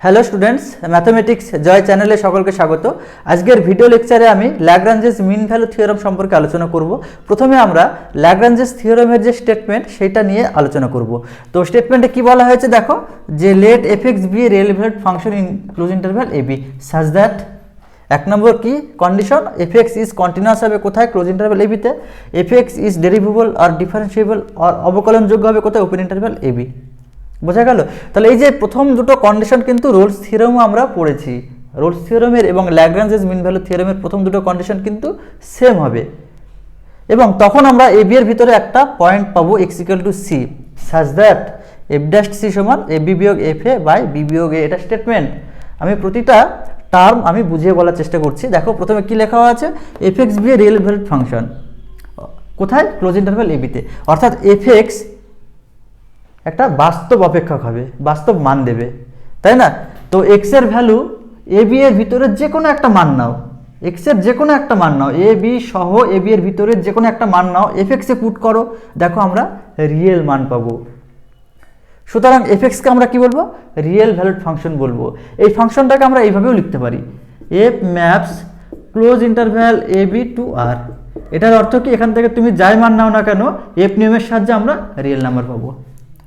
Hello students, mathematics জয় চ্যানেলে সকলকে স্বাগত। আজকের ভিডিও লেকচারে আমি ল্যাগ্রাঞ্জেস মিন ভ্যালু থিওরাম সম্পর্কে আলোচনা করব। প্রথমে আমরা ল্যাগ্রাঞ্জেস থিওরামের যে স্টেটমেন্ট সেটা নিয়ে আলোচনা করব। তো স্টেটমেন্টে কি বলা হয়েছে দেখো, যে let f x be real valued function in close interval A B such that, এক নম্বর কি condition, f x is continuous হবে কোথায়, ক্লোজ ইন্টারভ্যাল এ বিতে। এফ এক্স ইজ ডেরিভেবল আর ডিফারেন্সিয়েবল আর অবকলনযোগ্য হবে কোথায়, ওপেন ইন্টারভ্যাল এ বি। বোঝা গেল? তাহলে এই যে প্রথম দুটো কন্ডিশন কিন্তু রোলস থিওরামও আমরা পড়েছি। রোলস থিওরামের এবং ল্যাগ্রাঞ্জেস মিন ভ্যালু থিওরামের প্রথম দুটো কন্ডিশন কিন্তু সেম হবে, এবং তখন আমরা এ বি এর ভিতরে একটা পয়েন্ট পাবো X equal to C such that F dash C সমান এ বি বিয়োগ এফ এ বাই বি বিয়োগ এ। এটা স্টেটমেন্ট। আমি প্রতিটা টার্ম আমি বুঝিয়ে বলার চেষ্টা করছি। দেখো প্রথমে কি লেখা আছে, F x be a real valued function কোথায়, ক্লোজ ইন্টারভ্যাল এ বিতে। অর্থাৎ এফ এক্স একটা বাস্তব অপেক্ষক হবে, বাস্তব মান দেবে, তাই না? তো এক্স এর ভ্যালু এ বি এর ভিতরে যে কোনো একটা মান নাও, এক্স এর যে কোনো একটা মান নাও, এ বি সহ এ বি এর ভিতরে যে কোনো একটা মান নাও, এফ এক্সে পুট করো, দেখো আমরা রিয়েল মান পাবো। সুতরাং এফ এক্সকে আমরা কি বলবো, রিয়েল ভ্যালুড ফাংশন বলবো। এই ফাংশনটাকে আমরা এইভাবেও লিখতে পারি, F maps close interval A B two আর। এটার অর্থ কি, এখান থেকে তুমি যাই মান নাও না কেন, এফ নিয়মের সাহায্যে আমরা রিয়েল নাম্বার পাবো।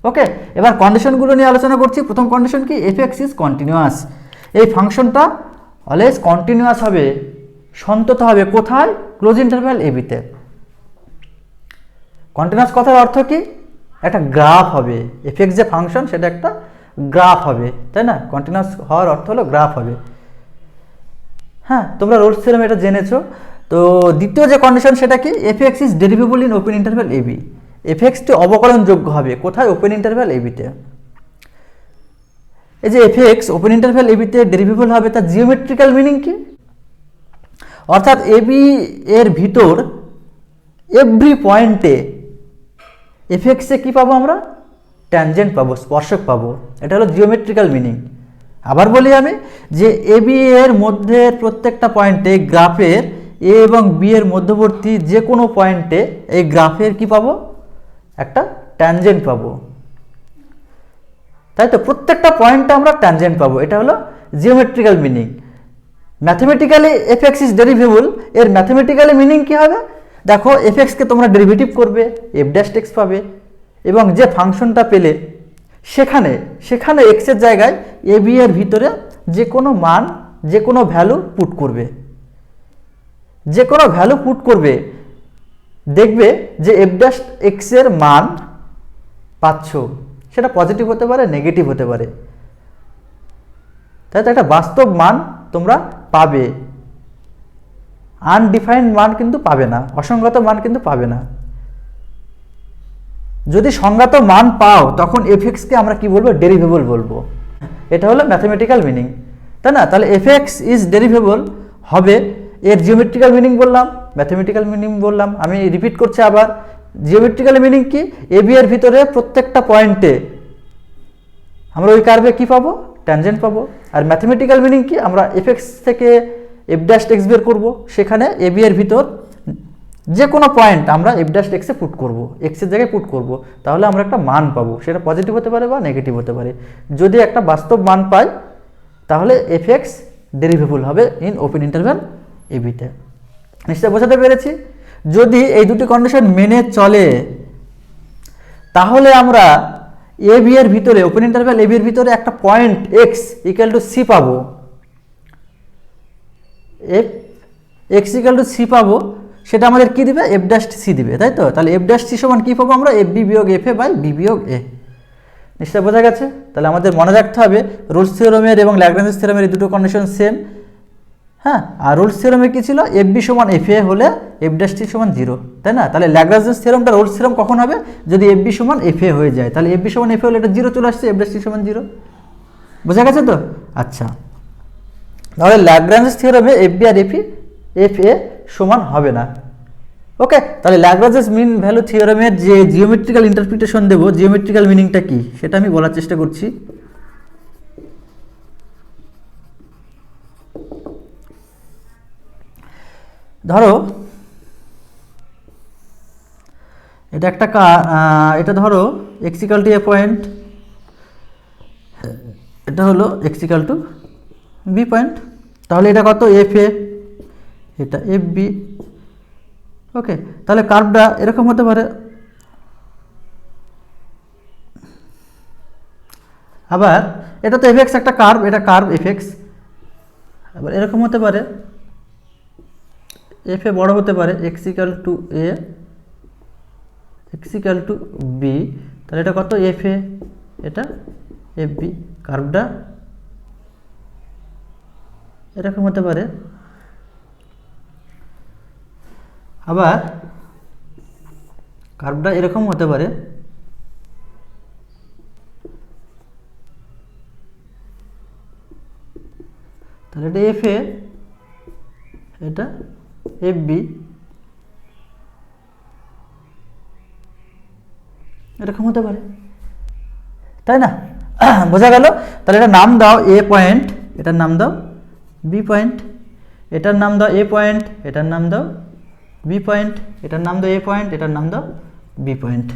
ওকে, এবার কন্ডিশনগুলো নিয়ে আলোচনা করছি। প্রথম কন্ডিশন কি, এফ এক্স ইজ কন্টিনিউয়াস। এই ফাংশনটা অলওয়েজ কন্টিনিউয়াস হবে, সন্তত হবে কোথায়, ক্লোজ ইন্টারভ্যাল এ বিতে। কন্টিনিউয়াস কথার অর্থ কি, একটা গ্রাফ হবে। এফ এক্স যে ফাংশন সেটা একটা গ্রাফ হবে, তাই না? কন্টিনিউয়াস হওয়ার অর্থ হলো গ্রাফ হবে। হ্যাঁ, তোমরা রোলস থিওরাম এটা জেনেছো। তো দ্বিতীয় যে কন্ডিশন সেটা কি, f x is derivable in open interval A B. F এক্সটি অবকলনযোগ্য হবে কোথায়, ওপেন ইন্টারভ্যাল এ বিতে। এই যে f x open interval A বিতে ডেরিভেবল হবে, তার জিওমেট্রিক্যাল মিনিং কি, অর্থাৎ এ বি এর ভিতর এভরি পয়েন্টে এফ এক্সে কী পাবো আমরা, ট্যানজেন্ট পাবো, স্পর্শক পাবো। এটা হলো জিওমেট্রিক্যাল মিনিং। আবার বলি আমি, যে এ বি এর মধ্যে প্রত্যেকটা পয়েন্টে গ্রাফের এ এবং বি এর মধ্যবর্তী যে কোনো পয়েন্টে এই গ্রাফের কি পাবো, একটা ট্যানজেন্ট পাবো, তাই তো? প্রত্যেকটা পয়েন্টে আমরা ট্যানজেন্ট পাবো, এটা হলো geometrical meaning. Mathematically f x is derivable, এর ম্যাথমেটিক্যালি মিনিং কি হবে, দেখো এফ এক্সকে তোমরা ডেরিভেটিভ করবে, এফ ড্যাশ এক্স পাবে, এবং যে ফাংশনটা পেলে সেখানে সেখানে এক্সের জায়গায় এ বি এর ভিতরে যে কোনো মান, যে কোনো ভ্যালু পুট করবে, যে কোনো ভ্যালু পুট করবে, দেখবে যে এফ ড্যাশ এক্স এর মান পাচ্ছ, সেটা পজিটিভ হতে পারে, নেগেটিভ হতে পারে, তাই তো? একটা বাস্তব মান তোমরা পাবে, আনডিফাইন্ড মান কিন্তু পাবে না, অসংগত মান কিন্তু পাবে না। যদি সংজ্ঞাত মান পাও তখন এফ এক্সকে আমরা কি বলবো, ডেরিভেবল বলবো। এটা হলো ম্যাথমেটিক্যাল মিনিং, তাই না? তাহলে এফ এক্স ইজ ডেরিভেবল হবে, এর জিওমেট্রিক্যাল মিনিং বললাম, ম্যাথমেটিক্যাল মিনিং বললাম। আমি রিপিট করছি আবার, জিওমেট্রিক্যাল মিনিং কি, এ বি এর ভিতরে প্রত্যেকটা পয়েন্টে আমরা ওই কার্ভে কি পাবো, ট্যানজেন্ট পাবো। আর ম্যাথমেটিক্যাল মিনিং কি, আমরা এফ এক্স থেকে এফ ড্যাশ এক্স বের করবো, সেখানে এ বি এর ভিতর যে কোনো পয়েন্ট আমরা এফ ড্যাশ এক্সে পুট করবো, এক্সের জায়গায় পুট করব, তাহলে আমরা একটা মান পাবো, সেটা পজিটিভ হতে পারে বা নেগেটিভ হতে পারে। যদি একটা বাস্তব মান পাই তাহলে এফ এক্স ডেরিভেবল হবে ইন ওপেন ইন্টারভ্যাল এ বিতে। নিশ্চয় বোঝাতে পেরেছি? যদি এই দুটি কন্ডিশন মেনে চলে তাহলে আমরা এ বি এর ভিতরে, ওপেন ইন্টারভ্যাল এ বি এর ভিতরে একটা point x equal to c পাবো, f x equal to c পাবো, সেটা আমাদের কি দিবে, এফ ড্যাশ সি দিবে, তাই তো? তাহলে এফ ড্যাশ সি সমান কি পাবো আমরা, এফ বি বিয়োগ এফ এ বাই বি বিয়োগ এ। নিশ্চয় বোঝা গেছে? তাহলে আমাদের মনে রাখতে হবে রোলস থিওরামের এবং ল্যাগ্রাঞ্জেস থিওরামের এই দুটো কন্ডিশন সেম। হ্যাঁ, আর রোলস থিওরামে কি ছিল, এফ বি সমান এফ এ হলে এফ ড্যাশ টি সমান 0, তাই না? তাহলে ল্যাগ্রাঞ্জেস থিওরামটা রোলস থিওরাম কখন হবে, যদি এফ বি সমান এফ এ হয়ে যায়। তাহলে এফ বি সমান এফ এ হলে এটা 0 চলে আসছে, এফ ড্যাশ টি সমান 0। বোঝা গেছে তো? আচ্ছা, তাহলে ল্যাগ্রাঞ্জেস থিওরামে এফ বি আর এফ এ সমান হবে না। ওকে, তাহলে ল্যাগ্রাঞ্জেস মিন ভ্যালু থিওরামের যে জিওমেট্রিক্যাল ইন্টারপ্রিটেশন দেব, জিওমেট্রিক্যাল মিনিংটা কি সেটা আমি বলার চেষ্টা করছি। ধরো এটা একটা এটা ধরো X equal to A point, এটা হলো X equal to B point. তাহলে এটা কত, এফ এ, এটা এফ বি। ওকে, তাহলে কার্ভটা এরকম হতে পারে। আবার এটা তো এফ এক্স একটা কার্ভ, এটা কার্ভ এফ এক্স। আবার এরকম হতে পারে, এফ এ বড় হতে পারে, X equal to A, X equal to B. তাহলে এটা কত, এফ এ, এটা এফ বি। কার্ভটা এরকম হতে পারে। আবার কার্ভটা এরকম হতে পারে। তাহলে এটা এফ এ, এটা এফ বি, এরকম হতে পারে, তাই না? বোঝা গেল? তাহলে এটা নাম দাও এ পয়েন্ট, এটার নাম দাও বি পয়েন্ট, এটার নাম দাও এ পয়েন্ট, এটার নাম দাও বি পয়েন্ট, এটার নাম দাও এ পয়েন্ট, এটার নাম দাও বি পয়েন্ট।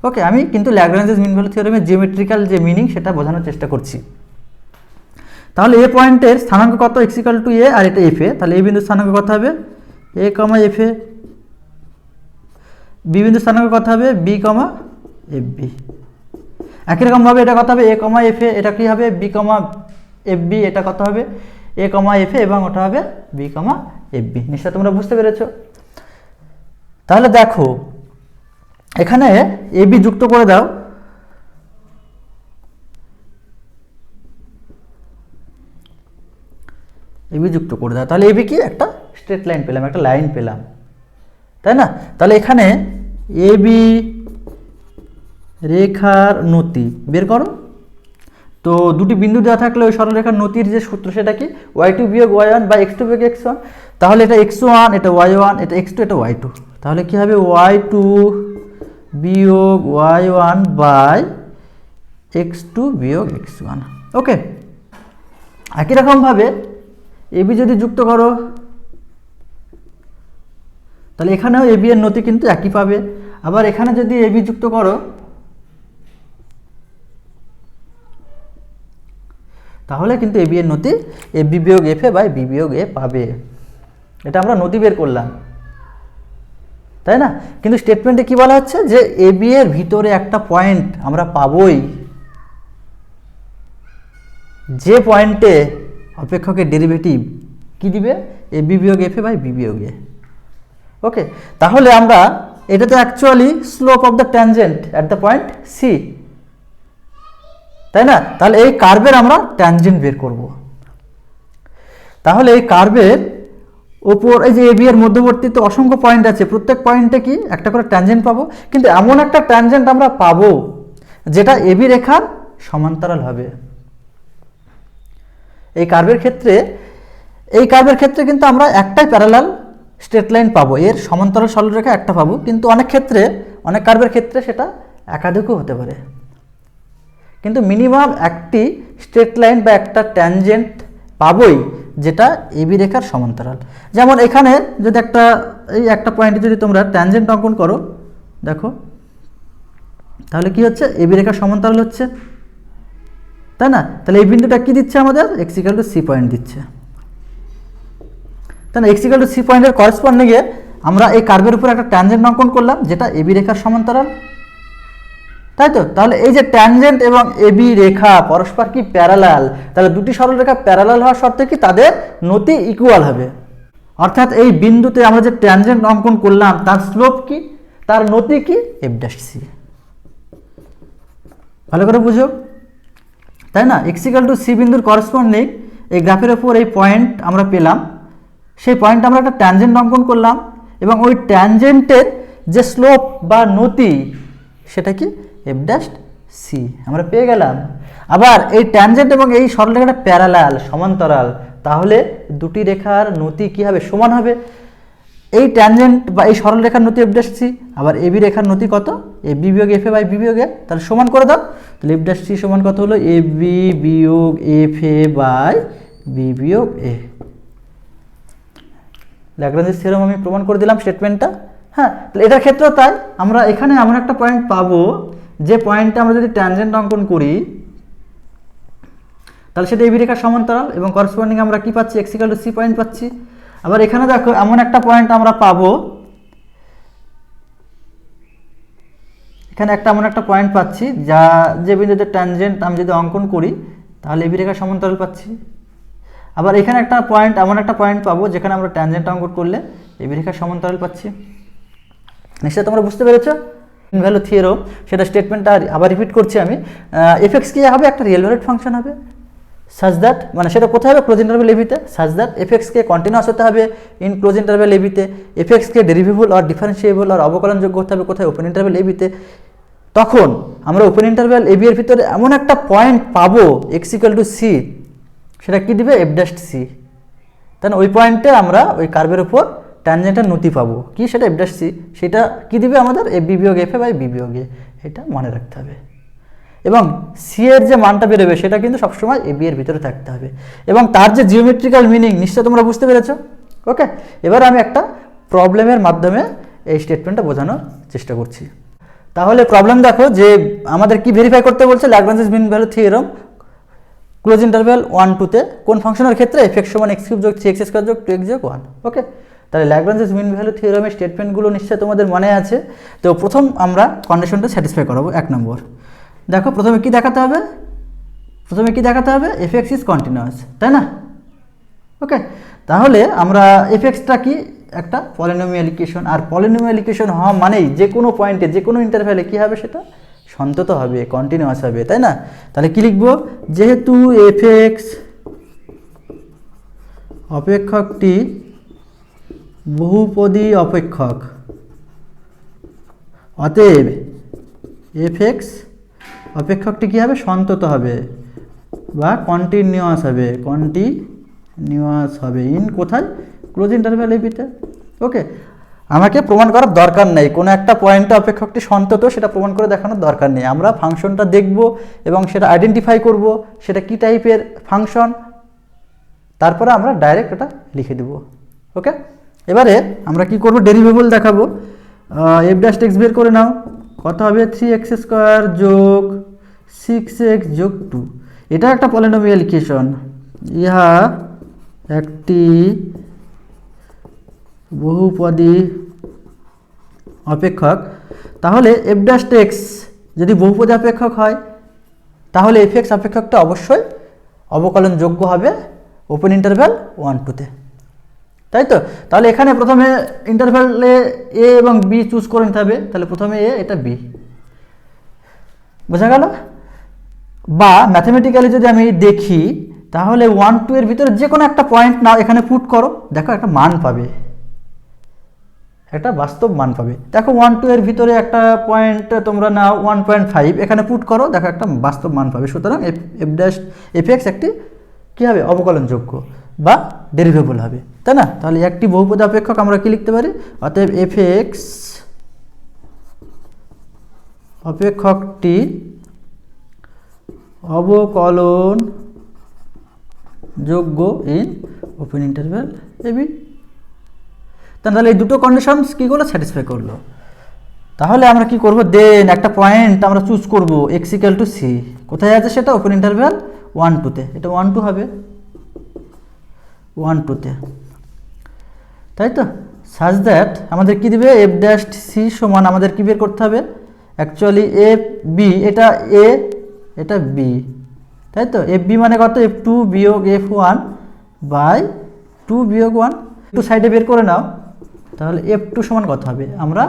ওকে, আমি কিন্তু ল্যাগ্রাঞ্জেস মিন ভ্যালু থিওরেমের জিওমেট্রিক্যাল যে মিনিং সেটা বোঝানোর চেষ্টা করছি। তাহলে এ পয়েন্টের স্থানাঙ্ক কত, এক্স ইকাল টু এ, আর এটা এফ এ। তাহলে এ বিন্দুর স্থানাঙ্ক কত হবে, এ কমা এফ এ। বি বিন্দুর স্থানাঙ্ক কত হবে, বি কমা এফ বি। একই রকমভাবে এটা কত হবে, এ কমা এফ এ, এটা কি হবে, বি কমা এফ বি। এটা কত হবে, এ কমা এফ এ, এবং ওটা হবে বি কমা এফ বি। নিশ্চয় তোমরা বুঝতে পেরেছো? তাহলে দেখো এখানে এ বি যুক্ত করে দাও। এবি যুক্ত করে দাও, তাহলে এবি কি, একটা স্ট্রেট লাইন পেলাম, একটা লাইন পেলাম, তাই না? তাহলে এখানে এবি রেখার নতি বের করো। তো দুটি বিন্দু দেওয়া থাকলে ওই সরলরেখার নতির যে সূত্র সেটা কি, ওয়াই টু বিয়োগ ওয়াই ওয়ান বা এক্স টু বিয়োগ এক্স ওয়ান। তাহলে এটা এক্স ওয়ান, এটা ওয়াই ওয়ান, এটা এক্স টু, এটা ওয়াই টু। তাহলে কি হবে, ওয়াই টু বিয়োগ Y one by X two বিয়োগ এক্স ওয়ান। ওকে, একই রকমভাবে এবি যদি যুক্ত করো, তাহলে এখানেও এবি এর নতি কিন্তু একই পাবে। আবার এখানে যদি এবি যুক্ত করো, তাহলে কিন্তু এবি এর নতি এবি বিয়োগ এফ এ বাই বি বিয়োগ এ পাবে। এটা আমরা নতি বের করলাম, তাই না? কিন্তু স্টেটমেন্টে কি বলা হচ্ছে, যে এবি এর ভিতরে একটা পয়েন্ট আমরা পাবোই, যে পয়েন্টে অপেক্ষকের ডেরিভেটিভ কি দিবে, এ বি বিয়োগ এফ এ বাই বি বিয়োগ এ। ওকে, তাহলে আমরা এটা তো actually slope of the tangent at the point C, তাই না? তাহলে এই কার্ভের আমরা ট্যানজেন্ট বের করব। তাহলে এই কার্ভের ওপর এই যে এবি এর মধ্যবর্তীতে অসংখ্য পয়েন্ট আছে, প্রত্যেক পয়েন্টে কি একটা করে ট্যানজেন্ট পাবো, কিন্তু এমন একটা ট্যানজেন্ট আমরা পাবো যেটা এবি রেখার সমান্তরাল হবে। এই কার্ভের ক্ষেত্রে কিন্তু আমরা একটাই প্যারালাল স্ট্রেট লাইন পাবো, এর সমান্তরাল সরলরেখা একটা পাবো, কিন্তু অনেক কার্ভের ক্ষেত্রে সেটা একাধিকও হতে পারে, কিন্তু মিনিমাম একটি স্ট্রেট লাইন বা একটা ট্যানজেন্ট পাবোই যেটা এবি রেখার সমান্তরাল। যেমন এখানে যদি একটা পয়েন্টে যদি তোমরা ট্যানজেন্ট অঙ্কন করো, দেখো তাহলে কি হচ্ছে, এবি রেখার সমান্তরাল হচ্ছে, তাই না? তাহলে এই বিন্দুটা কি দিচ্ছে আমাদের, X equal to C point দিচ্ছে, তাই না? এক্স ইকুয়াল টু সি পয়েন্টের করেসপন্ডিংয়ে আমরা এই কার্ভের উপর একটা ট্যানজেন্ট অঙ্কন করলাম যেটা এবি রেখার সমান্তরাল, তাই তো? তাহলে এই যে ট্যানজেন্ট এবং এবি রেখা পরস্পর কি প্যারালাল, তাহলে দুটি সরলরেখা প্যারালাল হওয়ার শর্তে কি তাদের নতি ইকুয়াল হবে। অর্থাৎ এই বিন্দুতে আমরা যে ট্যানজেন্ট অঙ্কন করলাম তার স্লোপ কি, তার নতি কি, এফ ড্যাশ সি। ভালো করে বুঝো, তাই না? এক্স ইকুয়াল টু সি বিন্দুর করেসপন্ডিং এই গ্রাফের ওপর এই পয়েন্ট আমরা পেলাম, সেই পয়েন্ট আমরা একটা ট্যানজেন্ট অঙ্কন করলাম, এবং ওই ট্যানজেন্টের যে স্লোপ বা নতি সেটা কি, এফ ড্যাশ সি আমরা পেয়ে গেলাম। আবার এই ট্যানজেন্ট এবং এই সরলরেখাটা প্যারালাল সমান্তরাল, তাহলে দুটি রেখার নতি কি হবে, সমান হবে। এই ট্যানজেন্ট বা এই সরলরেখার নতি এফ ড্যাশ সি, আবার এবি রেখার নতি কত, এ বি বিয়োগ এফ এ বাই বি বিয়োগ এ। তাহলে সমান করে দাও, তাহলে এফ ড্যাশ সি সমান কত হলো, এ বি বিয়োগ এফ এ বাই বি বিয়োগ এ। ল্যাগ্রাঞ্জেস থিওরেম আমি প্রমাণ করে দিলাম স্টেটমেন্টটা। হ্যাঁ, তাহলে এটার ক্ষেত্রেও তাই, আমরা এখানে এমন একটা পয়েন্ট পাবো যে পয়েন্টে আমরা যদি ট্যানজেন্ট অঙ্কন করি, তাহলে সেটা এবি রেখার সমান্তরাল এবং করসপন্ডিং আমরা কি পাচ্ছি, X equal to C point পাচ্ছি। আবার এখানে দেখো এমন একটা পয়েন্ট আমরা পাবো, এখানে এমন একটা পয়েন্ট পাচ্ছি যে বিন্দুতে ট্যানজেন্ট আমি যদি অঙ্কন করি তাহলে এবি রেখার সমান্তরাল পাচ্ছি। আবার এখানে এমন একটা পয়েন্ট পাবো যেখানে আমরা ট্যানজেন্ট অঙ্কন করলে এবি রেখার সমান্তরাল পাচ্ছি। নিশ্চয়ই তোমরা বুঝতে পেরেছো মিন ভ্যালু থিওরেম, সেটা স্টেটমেন্টটা আবার রিপিট করছি আমি। এফএক্স কি হবে, একটা রিয়েল ভ্যালুড ফাংশন হবে সাজ দ্যাট, মানে সেটা কোথায় হবে, close interval এবিতে, such that এফএক্সকে continuous হতে হবে ইন ক্লোজ ইন্টারভ্যাল এবিতে, এফএক্সকে ডেরিভেবল আর ডিফারেন্সিয়েবল আর অবকলনযোগ্য হতে হবে কোথায়, ওপেন ইন্টারভ্যাল এবিতে। তখন আমরা ওপেন ইন্টারভ্যাল এবি এর ভিতরে এমন একটা পয়েন্ট পাবো এক্স ইকুয়াল টু সি, সেটা কি দিবে, এফ ড্যাশ সি। তাহলে ওই পয়েন্টে আমরা ওই কার্ভের উপর ট্যানজেন্টের নতি পাবো, কি সেটা এফ ড্যাশ সি, সেটা কি দিবে আমাদের এফ বি বিয়োগ এফ এ বাই বি বিয়োগ এ, এটা মনে রাখতে হবে। এবং সি এর যে মানটা বেরোবে সেটা কিন্তু সবসময় এ বি এর ভিতরে থাকতে হবে, এবং তার যে জিওমেট্রিক্যাল মিনিং নিশ্চয় তোমরা বুঝতে পেরেছো। ওকে, এবার আমি একটা প্রবলেমের মাধ্যমে এই স্টেটমেন্টটা বোঝানোর চেষ্টা করছি। তাহলে প্রবলেম দেখো যে আমাদের কি ভেরিফাই করতে বলছে, Lagrange's mean value theorem close interval 1 2 তে কোন ফাংশনের ক্ষেত্রে এফ এক্স সমান এক্স কিউব যোগ 3x স্কয়ার যোগ 2x যোগ 1। ওকে, তাহলে ল্যাগ্রাঞ্জেস মিন ভ্যালু থিওরেমের স্টেটমেন্টগুলো নিশ্চয়ই তোমাদের মনে আছে। তো প্রথম আমরা কন্ডিশনটা স্যাটিসফাই করাবো 1 নম্বর। দেখো প্রথমে কি দেখাতে হবে, এফ এক্স ইজ কন্টিনিউয়াস, তাই না। ওকে, তাহলে আমরা এফ এক্সটা কি, একটা পলিনোমিয়াল ইকুয়েশন, আর পলিনোমিয়াল ইকুয়েশন হওয়া মানেই যে কোনো পয়েন্টে যে কোনো ইন্টারভ্যালে কী হবে, সেটা সন্তত হবে, কন্টিনিউয়াস হবে, তাই না। তাহলে কি লিখবো, যেহেতু এফ এক্স অপেক্ষকটি বহুপদী অপেক্ষক, অতএব এফ এক্স অপেক্ষকটি কী হবে, সন্তত হবে বা কন্টিনিউয়াস হবে ইন কোথায়, ক্লোজ ইন্টারভ্যাল এবিতে। ওকে, আমাকে প্রমাণ করার দরকার নেই কোনো একটা পয়েন্টে অপেক্ষকটি সন্তত, সেটা প্রমাণ করে দেখানোর দরকার নেই। আমরা ফাংশনটা দেখব এবং সেটা আইডেন্টিফাই করব সেটা কি টাইপের ফাংশন, তারপরে আমরা ডাইরেক্ট এটা লিখে দেব। ওকে, এবারে আমরা কি করব, ডেরিভেবল দেখাবো। এফ ড্যাশ এক্স বের করে নাও, কত হবে 3x স্কোয়ার যোগ 6x যোগ 2। এটা একটা পলিনোমিয়াল ইকুয়েশন, ইহা একটি বহুপদী অপেক্ষক। তাহলে এফ ড্যাশ এক্স যদি বহুপদী অপেক্ষক হয় তাহলে এফ এক্স অপেক্ষকটা অবশ্যই অবকলনযোগ্য হবে ওপেন ইন্টারভ্যাল 1 2 তে, তাই তো। তাহলে এখানে প্রথমে ইন্টারভ্যালে এ এবং বি চুজ করে নিতে হবে, তাহলে প্রথমে এ, এটা বি, বোঝা গেল। বা ম্যাথমেটিক্যালি যদি আমি দেখি তাহলে 1 2 এর ভিতরে যে কোনো একটা পয়েন্ট নাও, এখানে পুট করো, দেখো একটা মান পাবে, একটা বাস্তব মান পাবে। দেখো 1 2 এর ভিতরে একটা পয়েন্ট তোমরা নাও 1.5, এখানে পুট করো, দেখো একটা বাস্তব মান পাবে। সুতরাং এফ ড্যাশ এফ এক্স একটি কী হবে, অবকলনযোগ্য বা ডেরিভেবল হবে, তাই না। তাহলে একটি বহুপদী অপেক্ষক আমরা কি লিখতে পারি, অতএব এফ এক্স অপেক্ষকটি অবকলনযোগ্য ইন ওপেন ইন্টারভ্যাল এবি। তাহলে এই দুটো কন্ডিশনস কী করলো, স্যাটিসফাই করলো। তাহলে আমরা কি করব, দেন একটা পয়েন্ট আমরা চুজ করব এক্স ইকুয়াল টু সি, কোথায় আছে সেটা, ওপেন ইন্টারভ্যাল 1 2 তে, এটা 1 2 হবে 1 2 তে, তাই তো। সাজ দ্যাট আমাদের কি দিবে, এফ ড্যাশ সি সমান আমাদের কি বের করতে হবে, অ্যাকচুয়ালি এফ বি, এটা এ এটা বি, তাই তো। এফ বি মানে কত, এফ টু বিয়োগ এফ ওয়ান বাই 2 বিয়োগ 1, একটু সাইডে বের করে নাও। তাহলে এফ টু সমান কত হবে, আমরা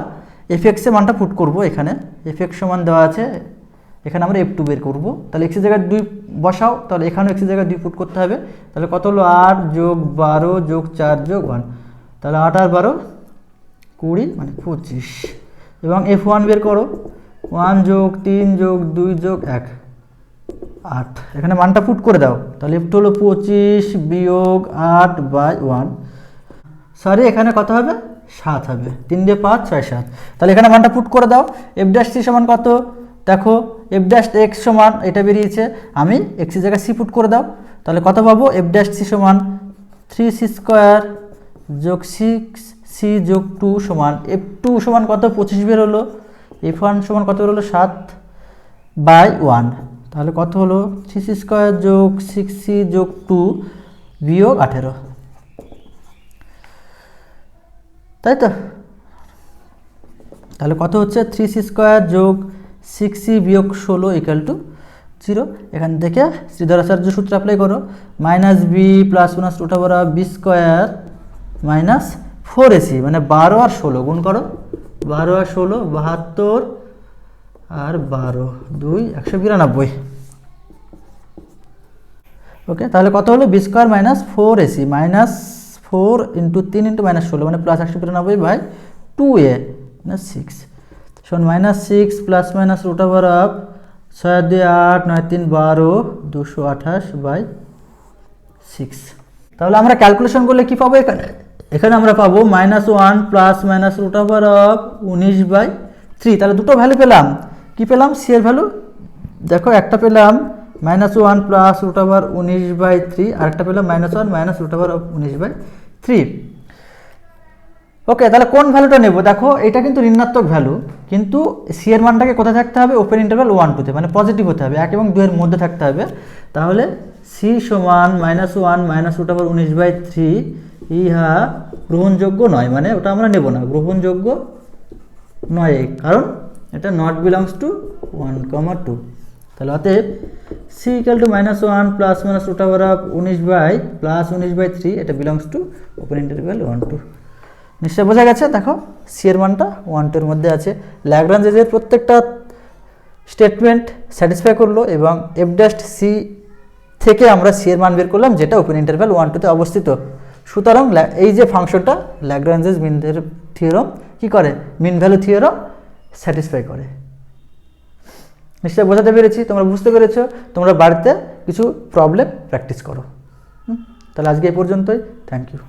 এফ এক্সের মানটা পুট করব, এখানে এফ এক্স সমান দেওয়া আছে, এখানে আমরা এফ টু বের করবো। তাহলে এক্সের জায়গায় 2 বসাও, তাহলে এখানেও এক্সের জায়গায় 2 পুট করতে হবে। তাহলে কত হলো, 8 যোগ 12 যোগ 4 যোগ 1, তাহলে 8 আর 12 20 মানে 25। এবং এফ ওয়ান বের করো, 1 যোগ 3 যোগ 2 যোগ 1 8, এখানে মানটা পুট করে দাও। তাহলে এফ টু হলো 25 বিয়োগ 8 বাই 1, সরি এখানে কত হবে, 7 হবে, 3 দিয়ে 5 6 7। তাহলে এখানে মানটা পুট করে দাও। এফ ড্যাশ সি সমান কত, দেখো এফ ড্যাশ এক্স সমান এটা বেরিয়েছে, আমি এক্সের জায়গায় সি পুট করে দাও। তাহলে কত পাবো, এফ ড্যাশ সি সমান 3c স্কোয়ার যোগ 6c যোগ 2 সমান এফ টু সমান কত, 25 বের হলো। এফ ওয়ান সমান কত বের হলো, 7 বাই 1, তাহলে কত হলো 3c² যোগ 6c যোগ 2 বিয়োগ 18, তাই তো? তাহলে কত হচ্ছে 3c² যোগ 6c বিয়োগ 16 ইকুয়াল টু 0। এখান থেকে শ্রীধরাচার্য সূত্র অ্যাপ্লাই করো, -b plus minus root over b² minus 4ac, মানে 12 আর 16 গুণ করো, 12 আর 16 72 আর 12 2 192। ওকে, তাহলে কত হলো b² minus 4ac minus 4 into 3 into minus 16 মানে প্লাস 192/2a মানে 6 সমান -6 প্লাস মাইনাস রুট ওভার 6 2 8 9 3 12 228/6। তাহলে আমরা ক্যালকুলেশন করলে কি পাবো? এখানে আমরা পাবো -1 প্লাস মাইনাস রুট ওভার 19/3। তাহলে দুটো ভ্যালু পেলাম। কি পেলাম? সি এর ভ্যালু দেখো, একটা পেলাম -1 প্লাস রুট ওভার 19/3, আর একটা পেলাম -1 মাইনাস রুট ওভার 19/3। ওকে, তাহলে কোন ভ্যালুটা নেব? দেখো এটা কিন্তু ঋণাত্মক ভ্যালু, কিন্তু সি এর মানটাকে কোথায় থাকতে হবে? ওপেন ইন্টারভ্যাল 1 2 তে, মানে পজিটিভ হতে হবে, 1 এবং 2 এর মধ্যে থাকতে হবে। তাহলে সি সমান -1 মাইনাস রুট ওভার 19/3 ইহা গ্রহণযোগ্য নয়, মানে ওটা আমরা নেব না, গ্রহণযোগ্য নয়, কারণ এটা নট বিলংস টু 1, 2। তাহলে অতএব C equal to -1 plus minus root over 19/3 এটা বিলংস টু ওপেন ইন্টারভ্যাল 1 2। নিশ্চয় বোঝা গেছে? দেখো সি এর মানটা 1 2 এর মধ্যে আছে। ল্যাগ্রাঞ্জের প্রত্যেকটা স্টেটমেন্ট স্যাটিসফাই করলো এবং এফ ড্যাশ সি থেকে আমরা সি এর মান বের করলাম, যেটা ওপেন ইন্টারভ্যাল 1 2 তে অবস্থিত। সুতরাং এই যে ফাংশনটা ল্যাগ্রাঞ্জেস মিন থিওরাম কি করে? মিন ভ্যালু থিওরাম স্যাটিসফাই করে। নিশ্চয় বোঝাতে পেরেছি, তোমরা বুঝতে পেরেছো। তোমরা বাড়িতে কিছু প্রবলেম প্র্যাকটিস করো। তাহলে আজকে এই পর্যন্তই। Thank you.